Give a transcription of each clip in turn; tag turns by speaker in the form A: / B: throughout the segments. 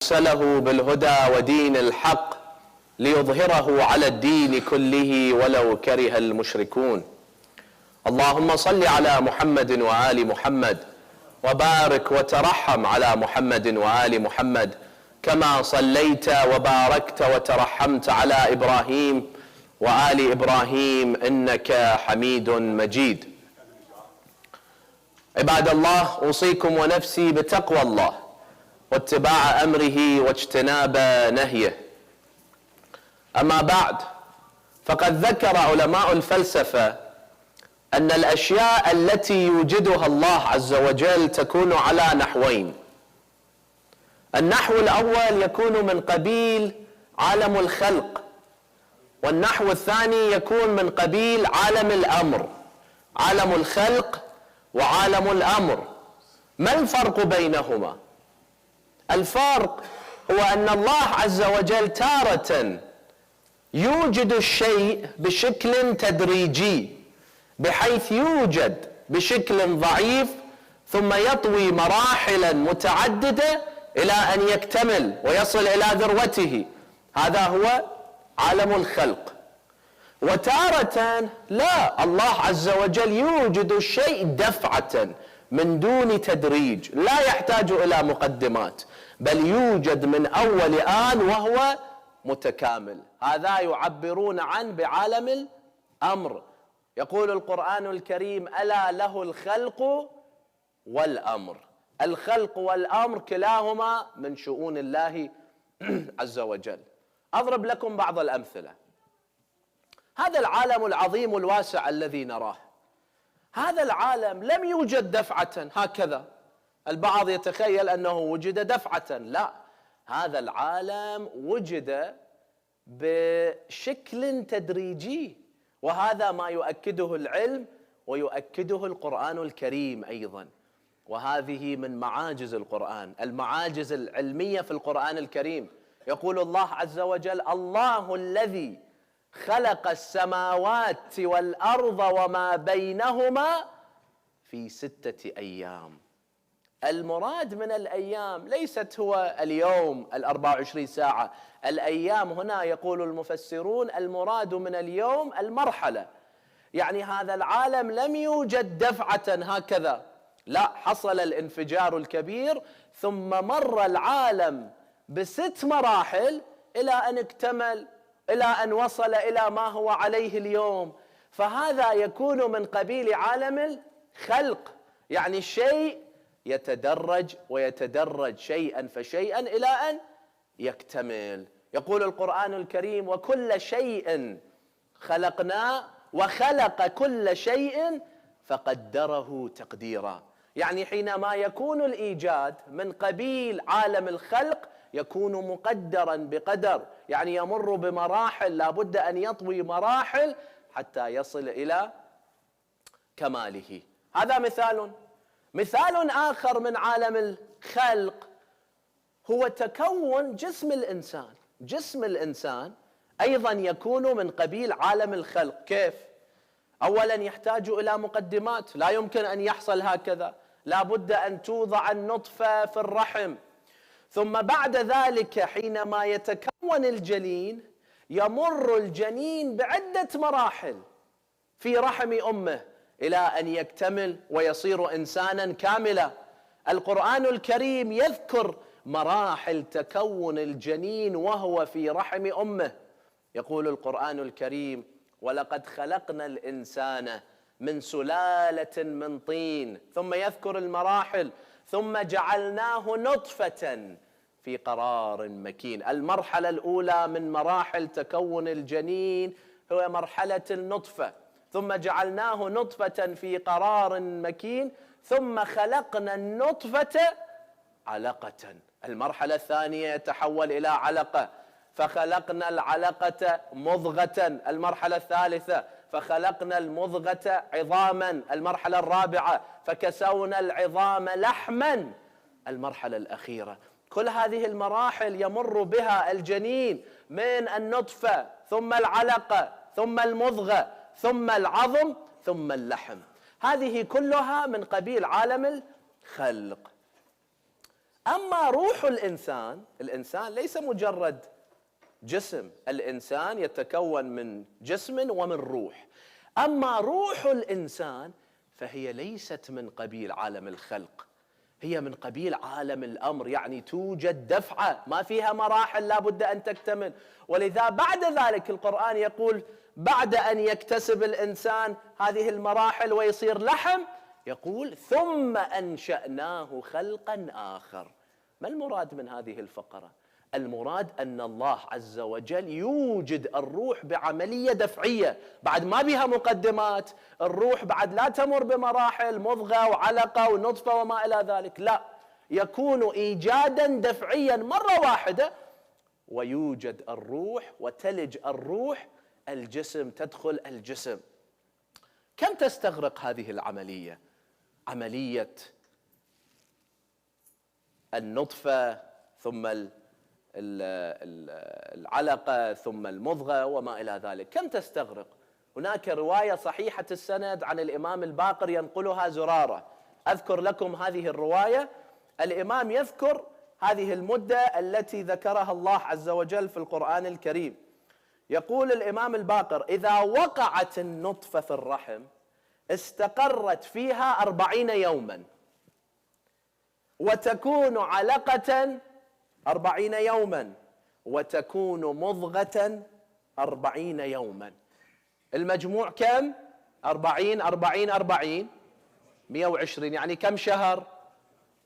A: أرسله بالهدى ودين الحق ليظهره على الدين كله ولو كره المشركون. اللهم صل على محمد وآل محمد وبارك وترحم على محمد وآل محمد كما صليت وباركت وترحمت على إبراهيم وآل إبراهيم إنك حميد مجيد. عباد الله، أوصيكم ونفسي بتقوى الله واتباع أمره واجتناب نهيه. أما بعد، فقد ذكر علماء الفلسفة أن الأشياء التي يوجدها الله عز وجل تكون على نحوين. النحو الأول يكون من قبيل عالم الخلق، والنحو الثاني يكون من قبيل عالم الأمر. عالم الخلق وعالم الأمر، ما الفرق بينهما؟ الفرق هو أن الله عز وجل تارة يوجد الشيء بشكل تدريجي، بحيث يوجد بشكل ضعيف ثم يطوي مراحلا متعددة إلى أن يكتمل ويصل إلى ذروته. هذا هو عالم الخلق. وتارة لا، الله عز وجل يوجد الشيء دفعة من دون تدريج، لا يحتاج إلى مقدمات، بل يوجد من أول آن وهو متكامل. هذا يعبرون عنه بعالم الأمر. يقول القرآن الكريم: ألا له الخلق والأمر. الخلق والأمر كلاهما من شؤون الله عز وجل. أضرب لكم بعض الأمثلة. هذا العالم العظيم الواسع الذي نراه، هذا العالم لم يوجد دفعة هكذا. البعض يتخيل أنه وجد دفعة، لا، هذا العالم وجد بشكل تدريجي، وهذا ما يؤكده العلم ويؤكده القرآن الكريم أيضا. وهذه من معاجز القرآن، المعاجز العلمية في القرآن الكريم. يقول الله عز وجل: الله الذي خلق السماوات والأرض وما بينهما في 6 أيام. المراد من الأيام ليست هو اليوم 24 ساعة. الأيام هنا يقول المفسرون المراد من اليوم المرحلة، يعني هذا العالم لم يوجد دفعة هكذا، لا، حصل الانفجار الكبير ثم مر العالم ب6 مراحل إلى أن اكتمل، إلى أن وصل إلى ما هو عليه اليوم. فهذا يكون من قبيل عالم الخلق، يعني الشيء يتدرج ويتدرج شيئا فشيئا إلى أن يكتمل. يقول القرآن الكريم: وكل شيء خلقناه وخلق كل شيء فقدره تقديرا. يعني حينما يكون الإيجاد من قبيل عالم الخلق يكون مقدرا بقدر، يعني يمر بمراحل، لا بد أن يطوي مراحل حتى يصل إلى كماله. هذا مثال. مثال آخر من عالم الخلق هو تكون جسم الإنسان. جسم الإنسان أيضا يكون من قبيل عالم الخلق. كيف؟ أولا يحتاج إلى مقدمات، لا يمكن أن يحصل هكذا، لا بد أن توضع النطفة في الرحم، ثم بعد ذلك حينما يتكون الجنين يمر الجنين بعدة مراحل في رحم أمه إلى أن يكتمل ويصير إنسانا كاملا. القرآن الكريم يذكر مراحل تكون الجنين وهو في رحم أمه. يقول القرآن الكريم: ولقد خلقنا الإنسان من سلالة من طين، ثم يذكر المراحل: ثم جعلناه نطفة في قرار مكين. المرحلة الأولى من مراحل تكون الجنين هو مرحلة النطفة، ثم جعلناه نطفة في قرار مكين، ثم خلقنا النطفة علقة. المرحلة الثانية يتحول إلى علقة، فخلقنا العلقة مضغة. المرحلة الثالثة فخلقنا المضغة عظاما. المرحلة الرابعة فكسونا العظام لحما. المرحلة الأخيرة. كل هذه المراحل يمر بها الجنين من النطفة ثم العلقة ثم المضغة ثم العظم ثم اللحم. هذه كلها من قبيل عالم الخلق. أما روح الإنسان، الإنسان ليس مجرد جسم، الإنسان يتكون من جسم ومن روح. أما روح الإنسان فهي ليست من قبيل عالم الخلق، هي من قبيل عالم الأمر، يعني توجد دفعة ما فيها مراحل لا بد أن تكتمل. ولذا بعد ذلك القرآن يقول بعد أن يكتسب الإنسان هذه المراحل ويصير لحم، يقول ثم أنشأناه خلقا آخر. ما المراد من هذه الفقرة؟ المراد أن الله عز وجل يوجد الروح بعملية دفعية، بعد ما بها مقدمات. الروح بعد لا تمر بمراحل مضغة وعلقة ونطفة وما إلى ذلك، لا، يكون إيجادا دفعيا مرة واحدة، ويوجد الروح وتلج الروح الجسم، تدخل الجسم. كم تستغرق هذه العملية؟ عملية النطفة ثم العلقة ثم المضغة وما إلى ذلك، كم تستغرق؟ هناك رواية صحيحة السند عن الإمام الباقر ينقلها زرارة، أذكر لكم هذه الرواية. الإمام يذكر هذه المدة التي ذكرها الله عز وجل في القرآن الكريم. يقول الإمام الباقر: إذا وقعت النطفة في الرحم استقرت فيها 40 يوما، وتكون علقة 40 يوما، وتكون مضغة 40 يوما. المجموع كم؟ 40 40 40 120، يعني كم شهر؟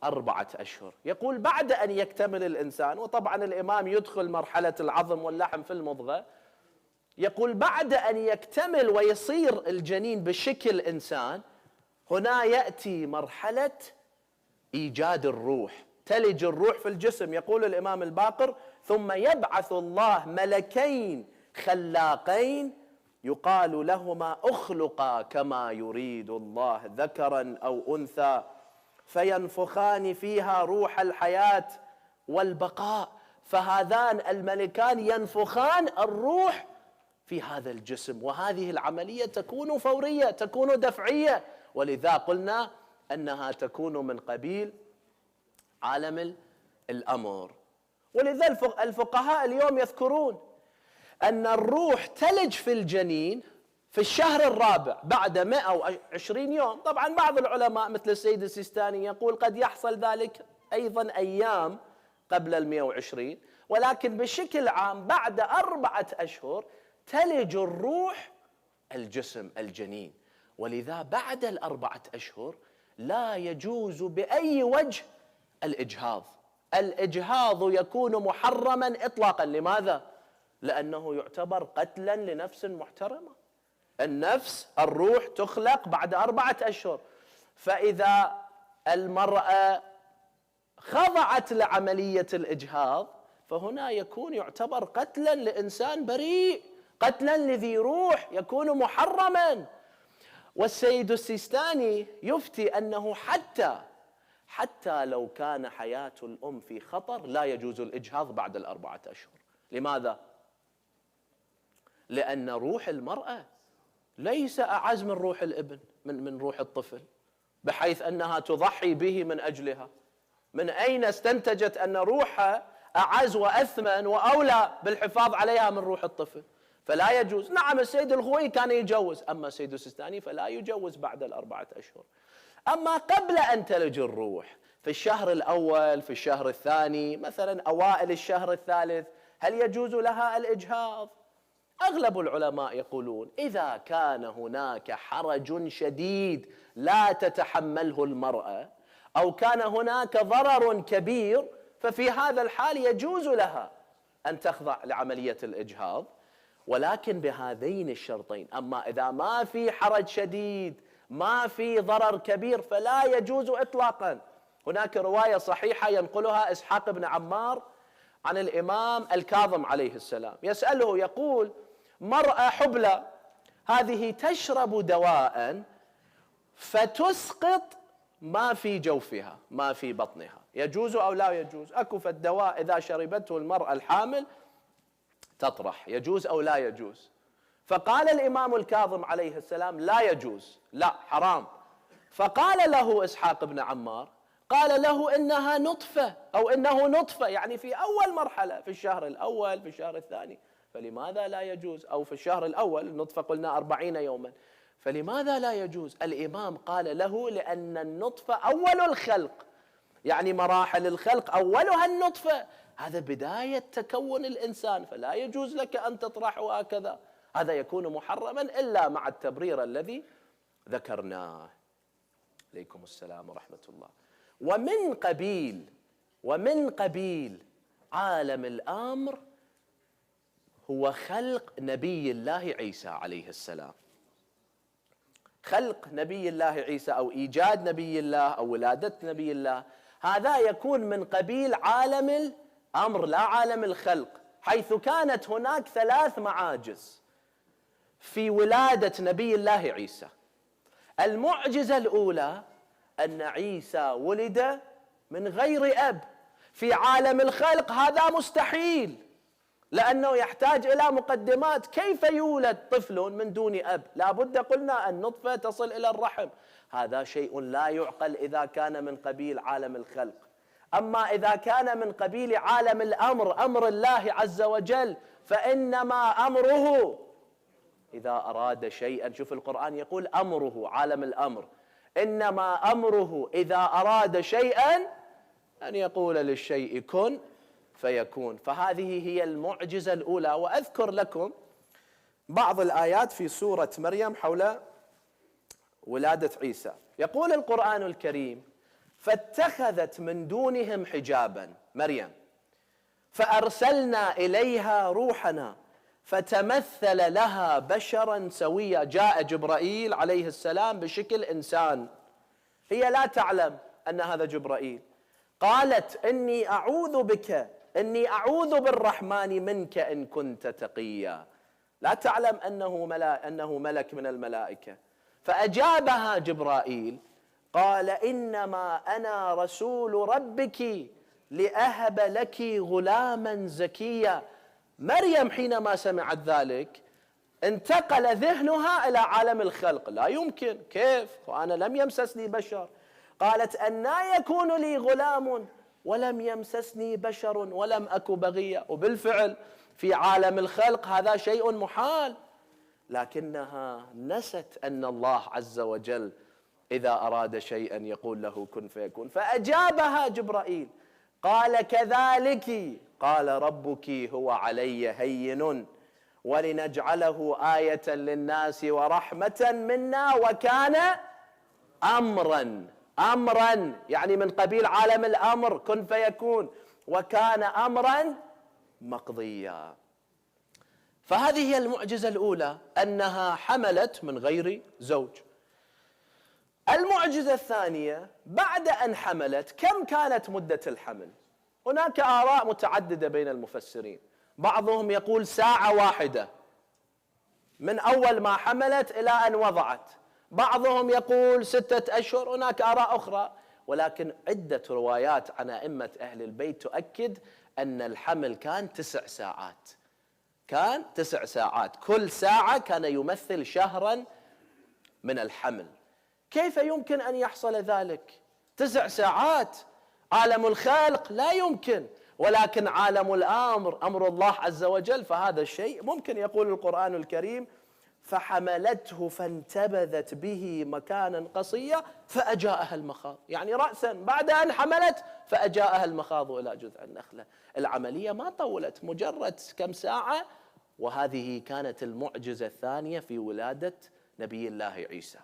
A: 4 أشهر. يقول بعد أن يكتمل الإنسان، وطبعا الإمام يدخل مرحلة العظم واللحم في المضغة، يقول بعد أن يكتمل ويصير الجنين بشكل إنسان، هنا يأتي مرحلة إيجاد الروح، تلج الروح في الجسم. يقول الإمام الباقر: ثم يبعث الله ملكين خلاقين يقال لهما اخلقا كما يريد الله ذكرا أو أنثى، فينفخان فيها روح الحياة والبقاء. فهذان الملكان ينفخان الروح في هذا الجسم، وهذه العملية تكون فورية، تكون دفعية، ولذا قلنا أنها تكون من قبيل عالم الأمر. ولذا الفقهاء اليوم يذكرون أن الروح تلج في الجنين في الشهر الرابع بعد 120 يوم. طبعا بعض العلماء مثل السيد السيستاني يقول قد يحصل ذلك أيضا أيام قبل 120، ولكن بشكل عام بعد 4 أشهر تلج الروح الجسم الجنين. ولذا بعد 4 أشهر لا يجوز بأي وجه الإجهاض. الإجهاض يكون محرما إطلاقا. لماذا؟ لأنه يعتبر قتلا لنفس محترمة. النفس الروح تخلق بعد 4 أشهر، فإذا المرأة خضعت لعملية الإجهاض فهنا يكون يعتبر قتلا لإنسان بريء، قتلا لذي روح، يكون محرما. والسيد السيستاني يفتي أنه حتى لو كان حياة الأم في خطر لا يجوز الإجهاض بعد 4 أشهر. لماذا؟ لأن روح المرأة ليس أعز من روح الابن، من روح الطفل، بحيث أنها تضحي به من أجلها. من أين استنتجت أن روحها أعز وأثمن وأولى بالحفاظ عليها من روح الطفل؟ فلا يجوز. نعم السيد الخوي كان يجوز، أما السيد السيستاني فلا يجوز بعد 4 أشهر. أما قبل أن تلج الروح في الشهر الأول، في الشهر الثاني، مثلا أوائل الشهر الثالث، هل يجوز لها الإجهاض؟ أغلب العلماء يقولون إذا كان هناك حرج شديد لا تتحمله المرأة، أو كان هناك ضرر كبير، ففي هذا الحال يجوز لها أن تخضع لعملية الإجهاض، ولكن بهذين الشرطين. أما إذا ما في حرج شديد، ما في ضرر كبير، فلا يجوز إطلاقا. هناك رواية صحيحة ينقلها إسحاق بن عمار عن الإمام الكاظم عليه السلام، يسأله يقول: مرأة حبلى هذه تشرب دواء فتسقط ما في جوفها، ما في بطنها، يجوز أو لا يجوز؟ أكو فالدواء إذا شربته المرأة الحامل تطرح، يجوز أو لا يجوز؟ فقال الإمام الكاظم عليه السلام: لا يجوز، لا، حرام. فقال له إسحاق بن عمار: قال له إنها نطفة أو إنه نطفة، يعني في أول مرحلة، في الشهر الأول، في الشهر الثاني، فلماذا لا يجوز؟ أو في الشهر الأول النطفة قلنا 40 يوما، فلماذا لا يجوز؟ الإمام قال له لأن النطفة أول الخلق، يعني مراحل الخلق أولها النطفة، هذا بداية تكون الإنسان، فلا يجوز لك أن تطرحه هكذا، هذا يكون محرما إلا مع التبرير الذي ذكرناه. عليكم السلام ورحمة الله. ومن قبيل عالم الأمر هو خلق نبي الله عيسى عليه السلام. خلق نبي الله عيسى أو إيجاد نبي الله أو ولادة نبي الله، هذا يكون من قبيل عالم الأمر لا عالم الخلق، حيث كانت هناك 3 معاجز في ولادة نبي الله عيسى. المعجزة الأولى أن عيسى ولد من غير أب. في عالم الخلق هذا مستحيل، لأنه يحتاج إلى مقدمات. كيف يولد طفل من دون أب؟ لا بد قلنا النطفة تصل إلى الرحم، هذا شيء لا يعقل إذا كان من قبيل عالم الخلق. أما إذا كان من قبيل عالم الأمر، أمر الله عز وجل، فإنما أمره إذا أراد شيئا، شوف القرآن يقول أمره، عالم الأمر، إنما أمره إذا أراد شيئا أن يقول للشيء كن فيكون. فهذه هي المعجزة الأولى. وأذكر لكم بعض الآيات في سورة مريم حول ولادة عيسى. يقول القرآن الكريم: فاتخذت من دونهم حجابا، مريم، فأرسلنا إليها روحنا فتمثل لها بشرا سويا. جاء جبرائيل عليه السلام بشكل إنسان، هي لا تعلم أن هذا جبرائيل. قالت إني أعوذ بالرحمن منك إن كنت تقيا، لا تعلم أنه ملك من الملائكة. فأجابها جبرائيل قال: إنما أنا رسول ربك لأهب لك غلاما زكيا. مريم حينما سمعت ذلك انتقل ذهنها إلى عالم الخلق، لا يمكن، كيف وأنا لم يمسسني بشر؟ قالت: أنى يكون لي غلام ولم يمسسني بشر ولم أك بغيا. وبالفعل في عالم الخلق هذا شيء محال، لكنها نست أن الله عز وجل إذا أراد شيئا يقول له كن فيكون. فأجابها جبرائيل قال: كذلك قال ربك هو علي هين ولنجعله آية للناس ورحمة منا وكان أمرا، يعني من قبيل عالم الأمر، كن فيكون، وكان أمرا مقضيا. فهذه هي المعجزة الأولى، أنها حملت من غير زوج. المعجزة الثانية بعد أن حملت، كم كانت مدة الحمل؟ هناك آراء متعددة بين المفسرين، بعضهم يقول ساعة واحدة من أول ما حملت إلى أن وضعت، بعضهم يقول 6 أشهر، هناك آراء أخرى، ولكن عدة روايات عن أئمة أهل البيت تؤكد أن الحمل كان 9 ساعات، كان 9 ساعات، كل ساعة كان يمثل شهرا من الحمل. كيف يمكن أن يحصل ذلك؟ 9 ساعات، عالم الخلق لا يمكن، ولكن عالم الأمر، أمر الله عز وجل، فهذا الشيء ممكن. يقول القرآن الكريم: فحملته فانتبذت به مكانا قصيا فأجاءها المخاض، يعني رأسا بعد أن حملت فأجاءها المخاض إلى جذع النخلة. العملية ما طولت، مجرد كم ساعة، وهذه كانت المعجزة الثانية في ولادة نبي الله عيسى.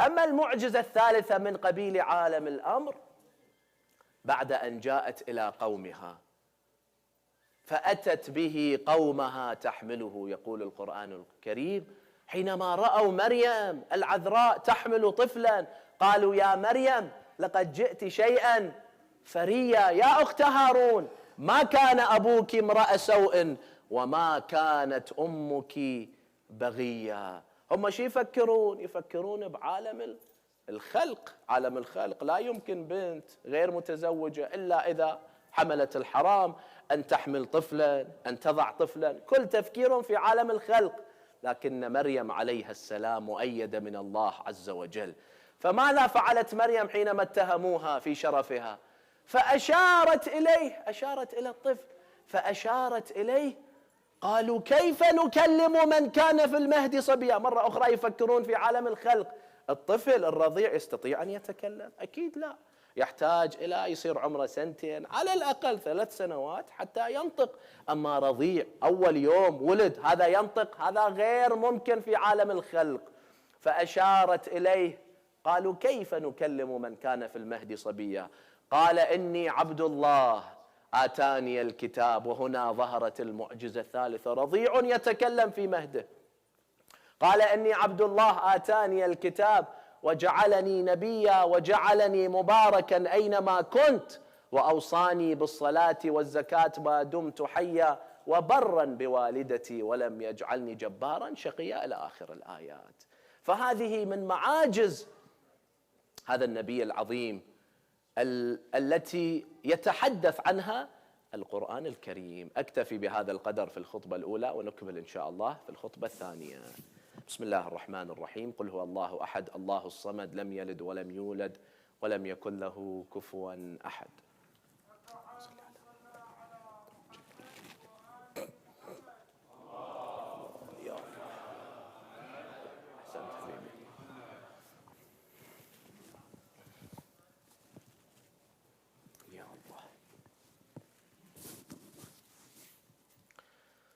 A: أما المعجزة الثالثة من قبيل عالم الأمر بعد أن جاءت إلى قومها فأتت به قومها تحمله. يقول القرآن الكريم: حينما رأوا مريم العذراء تحمل طفلا قالوا: يا مريم لقد جئت شيئا فريا، يا أخت هارون ما كان أبوك امرأ سوء وما كانت أمك بغيا. هم شو يفكرون؟ يفكرون بعالم الخلق، عالم الخلق لا يمكن بنت غير متزوجة إلا إذا حملت الحرام أن تحمل طفلا، أن تضع طفلا، كل تفكيرهم في عالم الخلق. لكن مريم عليها السلام مؤيدة من الله عز وجل، فماذا فعلت مريم حينما اتهموها في شرفها؟ فأشارت إليه، أشارت إلى الطفل، فأشارت إليه. قالوا كيف نكلم من كان في المهد صبيا؟ مرة أخرى يفكرون في عالم الخلق. الطفل الرضيع يستطيع أن يتكلم؟ أكيد لا، يحتاج إلى يصير عمره 2 سنين على الأقل 3 سنوات حتى ينطق. أما رضيع أول يوم ولد هذا ينطق؟ هذا غير ممكن في عالم الخلق. فأشارت إليه. قالوا كيف نكلم من كان في المهد صبيا؟ قال إني عبد الله آتاني الكتاب. وهنا ظهرت المعجزة الثالثة، رضيع يتكلم في مهده. قال إني عبد الله آتاني الكتاب وجعلني نبيا وجعلني مباركا أينما كنت وأوصاني بالصلاة والزكاة ما دمت حيا وبرا بوالدتي ولم يجعلني جبارا شقيا، إلى آخر الآيات. فهذه من معاجز هذا النبي العظيم التي يتحدث عنها القرآن الكريم. أكتفي بهذا القدر في الخطبة الأولى، ونكمل إن شاء الله في الخطبة الثانية. بسم الله الرحمن الرحيم. قل هو الله أحد الله الصمد لم يلد ولم يولد ولم يكن له كفوا أحد.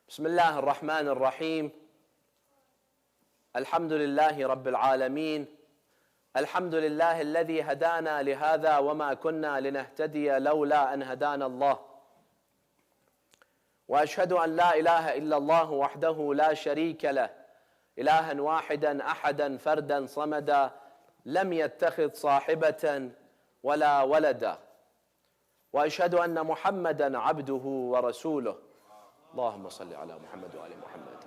A: بسم الله الرحمن الرحيم. الحمد لله رب العالمين. الحمد لله الذي هدانا لهذا وما كنا لنهتدي لولا أن هدانا الله. وأشهد أن لا إله إلا الله وحده لا شريك له، إلها واحدا أحدا فردا صمدا لم يتخذ صاحبة ولا ولدا. وأشهد أن محمدا عبده ورسوله. اللهم صل على محمد وآل محمد.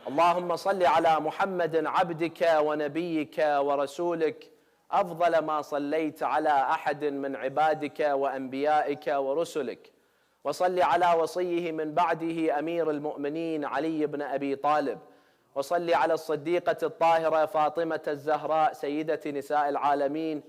A: اللهم صل على محمد عبدك ونبيك ورسولك أفضل ما صليت على أحد من عبادك وأنبيائك ورسلك. وصل على وصيه من بعده أمير المؤمنين علي بن أبي طالب. وصل على الصديقة الطاهرة فاطمة الزهراء سيدة نساء العالمين.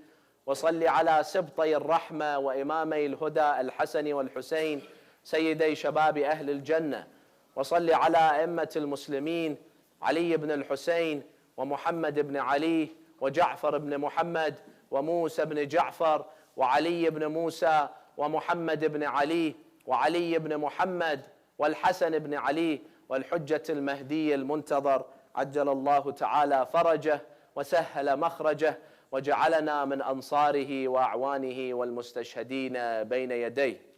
A: وصل على سبطي الرحمة وإمامي الهدى الحسن والحسين سيدي شباب أهل الجنة. وصل على أئمة المسلمين علي بن الحسين ومحمد بن علي وجعفر بن محمد وموسى بن جعفر وعلي بن موسى ومحمد بن علي وعلي بن محمد والحسن بن علي والحجة المهدي المنتظر عجل الله تعالى فرجه وسهل مخرجه وجعلنا من أنصاره وأعوانه والمستشهدين بين يديه.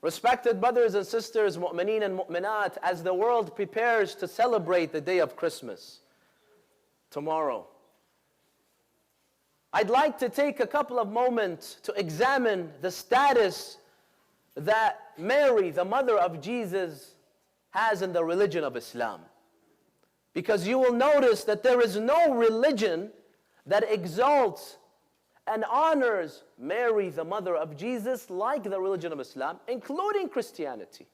A: Respected brothers and sisters, mu'mineen and mu'minat, as the world prepares to celebrate the day of Christmas tomorrow, I'd like to take a couple of moments to examine the status that Mary, the mother of Jesus, has in the religion of Islam. Because you will notice that there is no religion that exalts and honors Mary, the mother of Jesus, like the religion of Islam, including Christianity.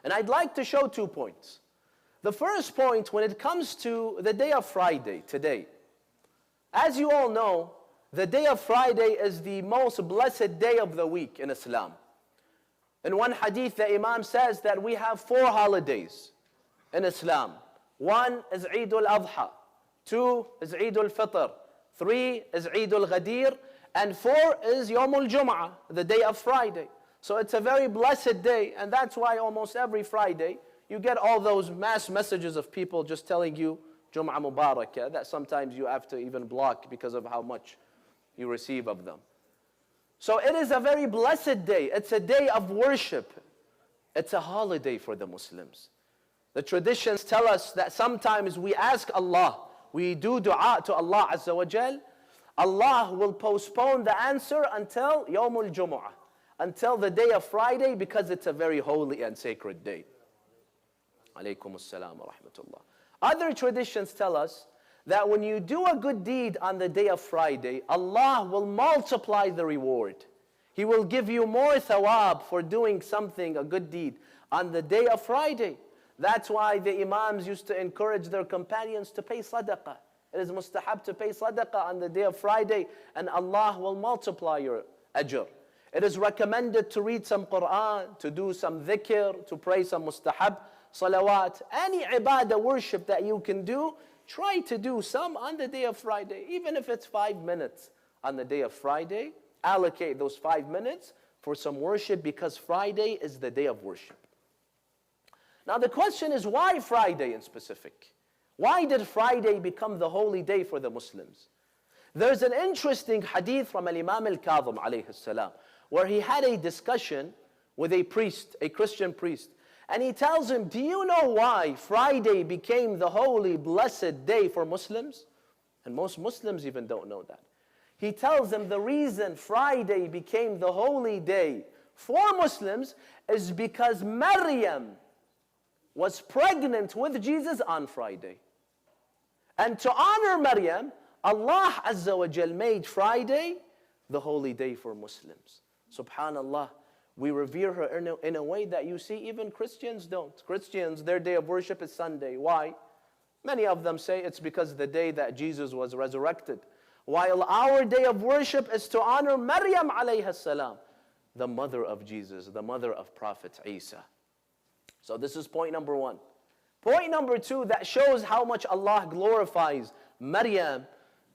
A: And I'd like to show 2 points. The first point, when it comes to the day of Friday, today, as you all know, the day of Friday is the most blessed day of the week in Islam. In one hadith, the Imam says that we have 4 holidays in Islam. 1 is Eid al-Adha, 2 is Eid al-Fitr, 3 is Eid al-Ghadir, and 4 is Yawm al-Jum'ah, the day of Friday. So it's a very blessed day, and that's why almost every Friday you get all those mass messages of people just telling you Jum'ah Mubarakah, that sometimes you have to even block because of how much you receive of them. So it is a very blessed day. It's a day of worship. It's a holiday for the Muslims. The traditions tell us that sometimes we ask Allah, we do dua to Allah Azza wa Jal, Allah will postpone the answer until Yawm al-Jumu'ah, until the day of Friday, because it's a very holy and sacred day. Alaykum as-salam wa rahmatullah. Other traditions tell us that when you do a good deed on the day of Friday, Allah will multiply the reward. He will give you more thawab for doing something, a good deed, on the day of Friday. That's why the imams used to encourage their companions to pay sadaqah. It is mustahab to pay sadaqah on the day of Friday, and Allah will multiply your ajr. It is recommended to read some Quran, to do some dhikr, to pray some mustahab, salawat. Any ibadah, worship that you can do, try to do some on the day of Friday. Even if it's 5 minutes on the day of Friday, allocate those 5 minutes for some worship, because Friday is the day of worship. Now the question is, why Friday in specific? Why did Friday become the holy day for the Muslims? There's an interesting hadith from Imam al-Kazim alayhi salam, where he had a discussion with a priest, a Christian priest. And he tells him, do you know why Friday became the holy, blessed day for Muslims? And most Muslims even don't know that. He tells them the reason Friday became the holy day for Muslims is because Maryam was pregnant with Jesus on Friday. And to honor Maryam, Allah Azza wa Jal made Friday the holy day for Muslims. Subhanallah, we revere her in a way that you see even Christians don't. Christians, their day of worship is Sunday. Why? Many of them say it's because the day that Jesus was resurrected. While our day of worship is to honor Maryam alayha salam, the mother of Jesus, the mother of Prophet Isa. So this is point number one. Point number two that shows how much Allah glorifies Maryam.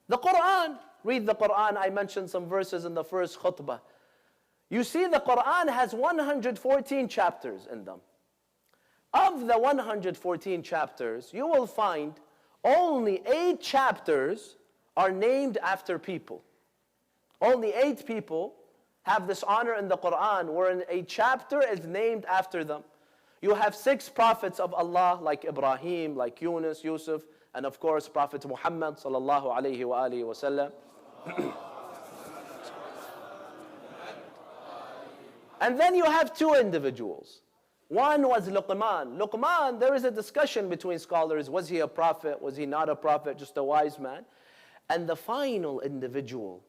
A: The Quran. Read the Quran. I mentioned some verses in the first khutbah. You see, the Quran has 114 chapters in them. Of the 114 chapters, you will find only 8 chapters are named after people. Only 8 people have this honor in the Quran, wherein a chapter is named after them. You have 6 prophets of Allah, like Ibrahim, like Yunus, Yusuf, and of course Prophet Muhammad sallallahu alayhi wa alihi wa sallam. And then you have 2 individuals. One was Luqman. Luqman, there is a discussion between scholars. Was he a prophet? Was he not a prophet? Just a wise man? And the final individual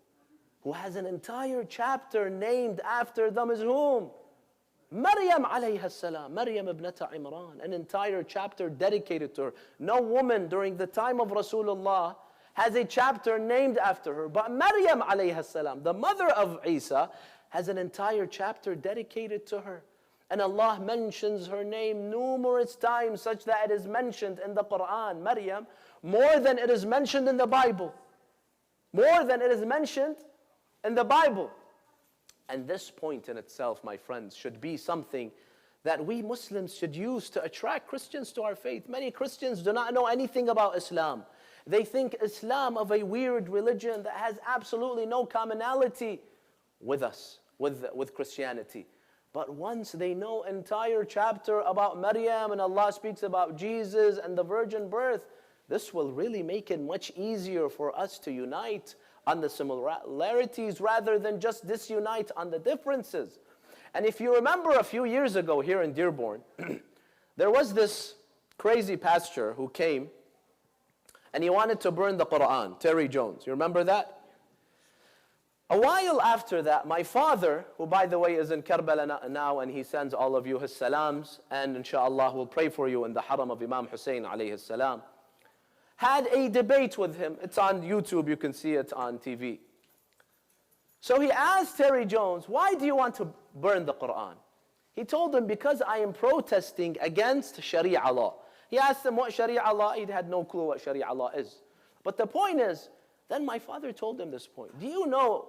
A: who has an entire chapter named after them is whom? Maryam alayha salam, Maryam ibnata Imran, an entire chapter dedicated to her. No woman during the time of Rasulullah has a chapter named after her, but Maryam alayha salam, the mother of Isa, has an entire chapter dedicated to her. And Allah mentions her name numerous times, such that it is mentioned in the Quran, Maryam, more than it is mentioned in the Bible. More than it is mentioned in the Bible. And this point in itself, my friends, should be something that we Muslims should use to attract Christians to our faith. Many Christians do not know anything about Islam. They think Islam of a weird religion that has absolutely no commonality with us, with Christianity. But once they know entire chapter about Maryam, and Allah speaks about Jesus and the virgin birth, this will really make it much easier for us to unite on the similarities rather than just disunite on the differences. And if you remember a few years ago here in Dearborn, there was this crazy pastor who came and he wanted to burn the Quran, Terry Jones. You remember that? A while after that, my father, who by the way is in Karbala now, and he sends all of you his salams, and inshallah we'll pray for you in the haram of Imam Hussein alayhi salam, had a debate with him. It's on YouTube, you can see it on TV. So he asked Terry Jones, why do you want to burn the Quran? He told him, because I am protesting against Sharia law. He asked him what Sharia law, he had no clue what Sharia law is. But the point is, then my father told him this point. Do you know,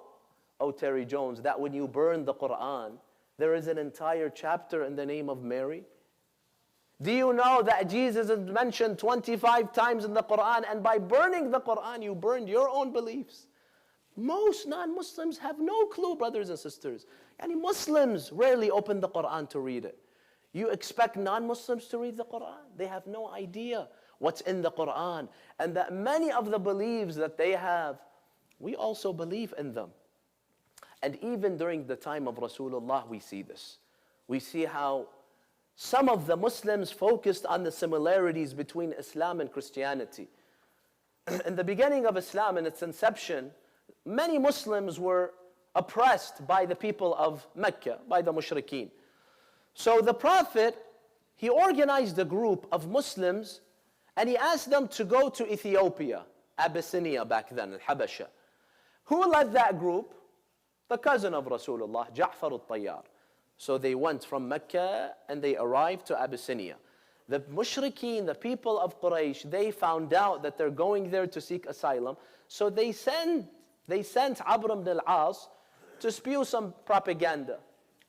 A: oh Terry Jones, that when you burn the Quran, there is an entire chapter in the name of Mary? Do you know that Jesus is mentioned 25 times in the Quran, and by burning the Quran, you burned your own beliefs? Most non-Muslims have no clue, brothers and sisters. And Muslims rarely open the Quran to read it. You expect non-Muslims to read the Quran? They have no idea what's in the Quran. And that many of the beliefs that they have, we also believe in them. And even during the time of Rasulullah, we see this. We see how some of the Muslims focused on the similarities between Islam and Christianity. In the beginning of Islam, in its inception, many Muslims were oppressed by the people of Mecca, by the mushrikeen. So the Prophet, he organized a group of Muslims and he asked them to go to Ethiopia, Abyssinia back then, Al-Habasha. Who led that group? The cousin of Rasulullah, Ja'far al-Tayyar. So they went from Mecca and they arrived to Abyssinia. The mushrikeen, the people of Quraysh, they found out that they're going there to seek asylum. So they sent Amr ibn al-As to spew some propaganda.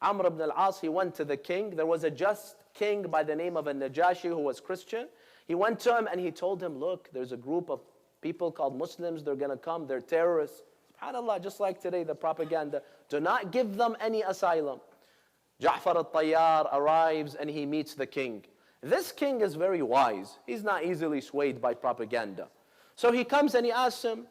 A: Amr ibn al-As, he went to the king. There was a just king by the name of Najashi who was Christian. He went to him and he told him, look, there's a group of people called Muslims. They're going to come. They're terrorists. SubhanAllah, just like today, the propaganda. Do not give them any asylum. Ja'far al-Tayyar arrives and he meets the king. This king is very wise. He's not easily swayed by propaganda. So he comes and he asks him,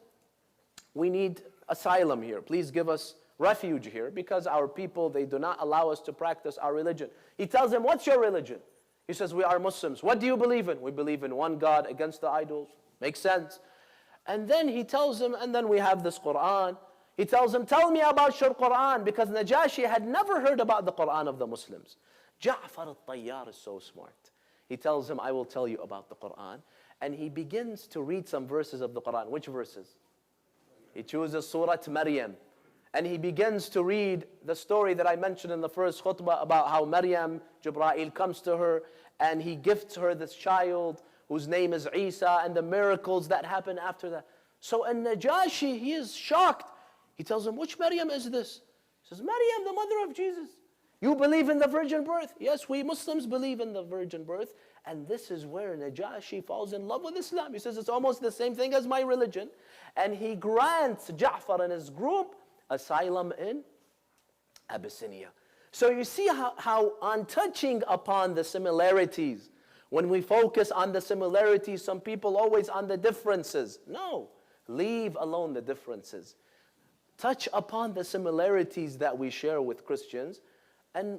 A: we need asylum here. Please give us refuge here because our people, they do not allow us to practice our religion. He tells him, what's your religion? He says, we are Muslims. What do you believe in? We believe in one God against the idols. Makes sense. And then he tells him, and then we have this Quran. He tells him, tell me about your Quran, because Najashi had never heard about the Quran of the Muslims. Ja'far al-Tayyar is so smart. He tells him, I will tell you about the Quran. And he begins to read some verses of the Quran. Which verses? He chooses Surah Maryam. And he begins to read the story that I mentioned in the first khutbah about how Maryam, Jibreel comes to her and he gifts her this child whose name is Isa, and the miracles that happen after that. So Najashi, he is shocked. He tells him, which Maryam is this? He says, Maryam, the mother of Jesus. You believe in the virgin birth? Yes, we Muslims believe in the virgin birth. And this is where Najashi falls in love with Islam. He says, it's almost the same thing as my religion. And he grants Ja'far and his group asylum in Abyssinia. So you see how on touching upon the similarities, when we focus on the similarities, some people always on the differences. No, leave alone the differences. Touch upon the similarities that we share with Christians, and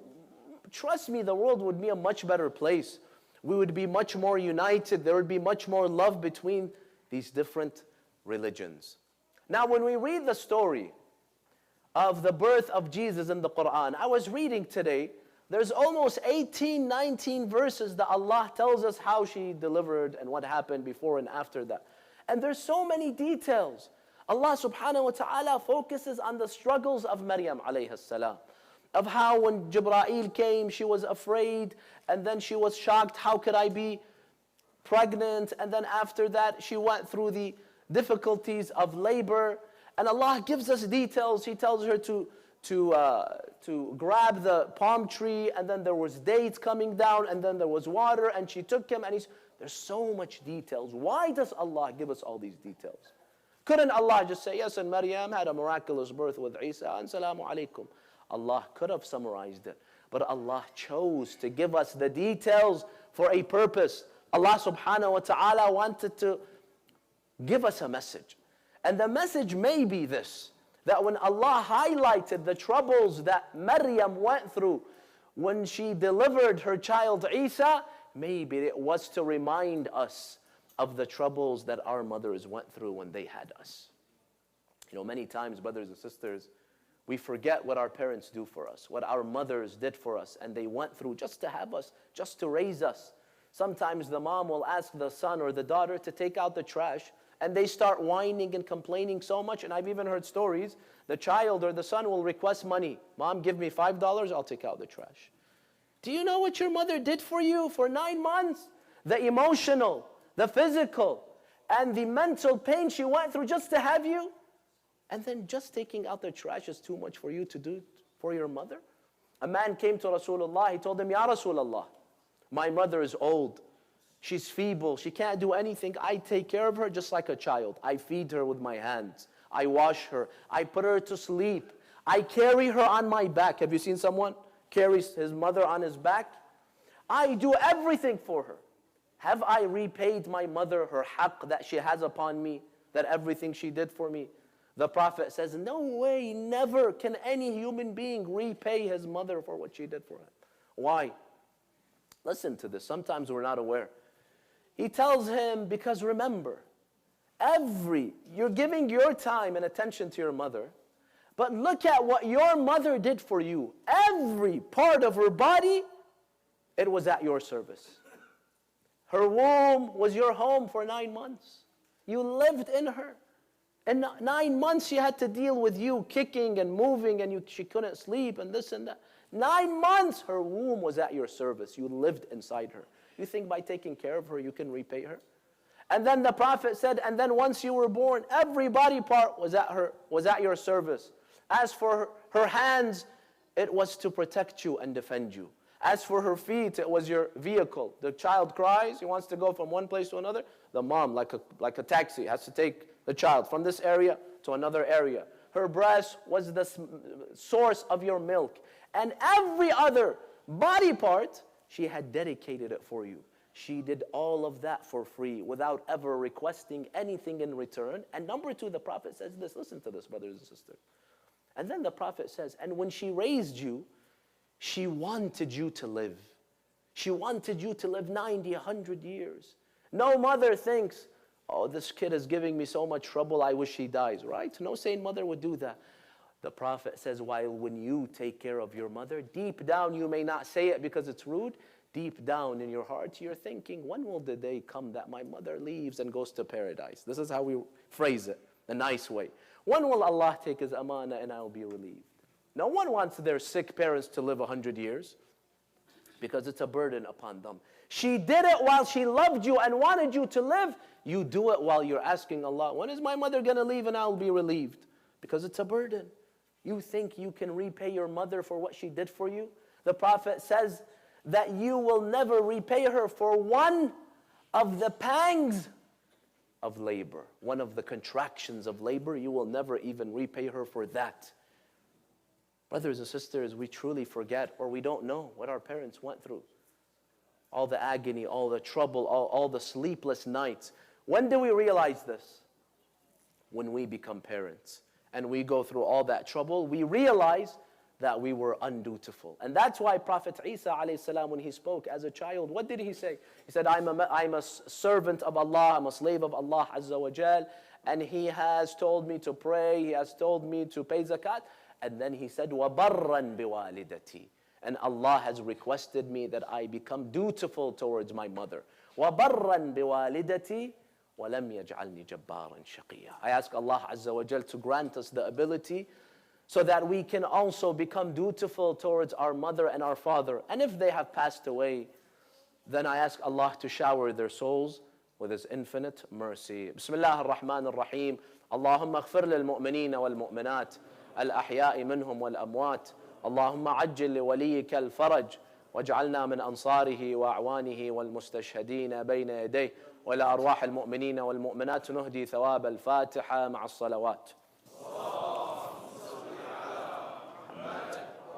A: trust me, the world would be a much better place. We would be much more united. There would be much more love between these different religions. Now, when we read the story of the birth of Jesus in the Quran, I was reading today, there's almost 18, 19 verses that Allah tells us how she delivered and what happened before and after that. And there's so many details. Allah subhanahu wa ta'ala focuses on the struggles of Maryam alayhi salam, of how when Jibreel came, she was afraid, and then she was shocked, how could I be pregnant? And then after that, she went through the difficulties of labor. And Allah gives us details. He tells her to grab the palm tree, and then there was dates coming down, and then there was water, and she took him, and there's so much details. Why does Allah give us all these details? Couldn't Allah just say, yes, and Maryam had a miraculous birth with Isa, and salamu alaykum. Allah could have summarized it, but Allah chose to give us the details for a purpose. Allah subhanahu wa ta'ala wanted to give us a message. And the message may be this, that when Allah highlighted the troubles that Maryam went through when she delivered her child Isa, maybe it was to remind us of the troubles that our mothers went through when they had us. You know, many times, brothers and sisters, we forget what our parents do for us, what our mothers did for us, and they went through just to have us, just to raise us. Sometimes the mom will ask the son or the daughter to take out the trash, and they start whining and complaining so much. And I've even heard stories, the child or the son will request money. Mom, give me $5, I'll take out the trash. Do you know what your mother did for you for 9 months? The emotional, the physical, and the mental pain she went through just to have you. And then just taking out the trash is too much for you to do for your mother? A man came to Rasulullah, he told him, Ya Rasulullah, my mother is old. She's feeble. She can't do anything. I take care of her just like a child. I feed her with my hands. I wash her. I put her to sleep. I carry her on my back. Have you seen someone carries his mother on his back? I do everything for her. Have I repaid my mother her haqq that she has upon me, that everything she did for me? The Prophet says, no way, never can any human being repay his mother for what she did for him. Why? Listen to this. Sometimes we're not aware. He tells him, because remember, you're giving your time and attention to your mother, But look at what your mother did for you. Every part of her body, it was at your service. Her womb was your home for 9 months. You lived in her. And 9 months she had to deal with you kicking and moving, and she couldn't sleep and this and that. 9 months her womb was at your service. You lived inside her. You think by taking care of her you can repay her? And then the Prophet said, and then once you were born, every body part was at your service. As for her hands, it was to protect you and defend you. As for her feet, it was your vehicle. The child cries, he wants to go from one place to another. The mom, like a taxi, has to take the child from this area to another area. Her breast was the source of your milk. And every other body part, she had dedicated it for you. She did all of that for free without ever requesting anything in return. And number two, the Prophet says this. Listen to this, brothers and sisters. And then the Prophet says, and when she raised you, she wanted you to live. She wanted you to live 90, 100 years. No mother thinks, oh, this kid is giving me so much trouble, I wish he dies, right? No sane mother would do that. The Prophet says, while when you take care of your mother, deep down, you may not say it because it's rude, deep down in your heart, you're thinking, when will the day come that my mother leaves and goes to paradise? This is how we phrase it, the nice way. When will Allah take His amana and I'll be relieved? No one wants their sick parents to live 100 years because it's a burden upon them. She did it while she loved you and wanted you to live. You do it while you're asking Allah, when is my mother going to leave and I'll be relieved? Because it's a burden. You think you can repay your mother for what she did for you? The Prophet says that you will never repay her for one of the pangs of labor. One of the contractions of labor, you will never even repay her for that. Brothers and sisters, we truly forget or we don't know what our parents went through. All the agony, all the trouble, all the sleepless nights. When do we realize this? When we become parents and we go through all that trouble, we realize that we were undutiful. And that's why Prophet Isa alayhi salam, when he spoke as a child, what did he say? He said, I'm a servant of Allah, I'm a slave of Allah Azza wa Jal, and He has told me to pray, He has told me to pay zakat. And then he said, وَبَرًّا بِوَالِدَتِي. And Allah has requested me that I become dutiful towards my mother. وَبَرًّا بِوَالِدَتِي وَلَمْ يَجْعَلْنِي جَبَّارًا شَقِيًّا. I ask Allah Azza wa Jal to grant us the ability so that we can also become dutiful towards our mother and our father. And if they have passed away, then I ask Allah to shower their souls with His infinite mercy. Bismillah ar-Rahman ar-Rahim. Allahumma اغفر للمؤمنين والمؤمنات الأحياء منهم والأموات. اللهم عجل لوليك الفرج واجعلنا من أنصاره وأعوانه والمستشهدين بين يديه. وإلى أرواح المؤمنين والمؤمنات نهدي ثواب الفاتحة مع الصلوات.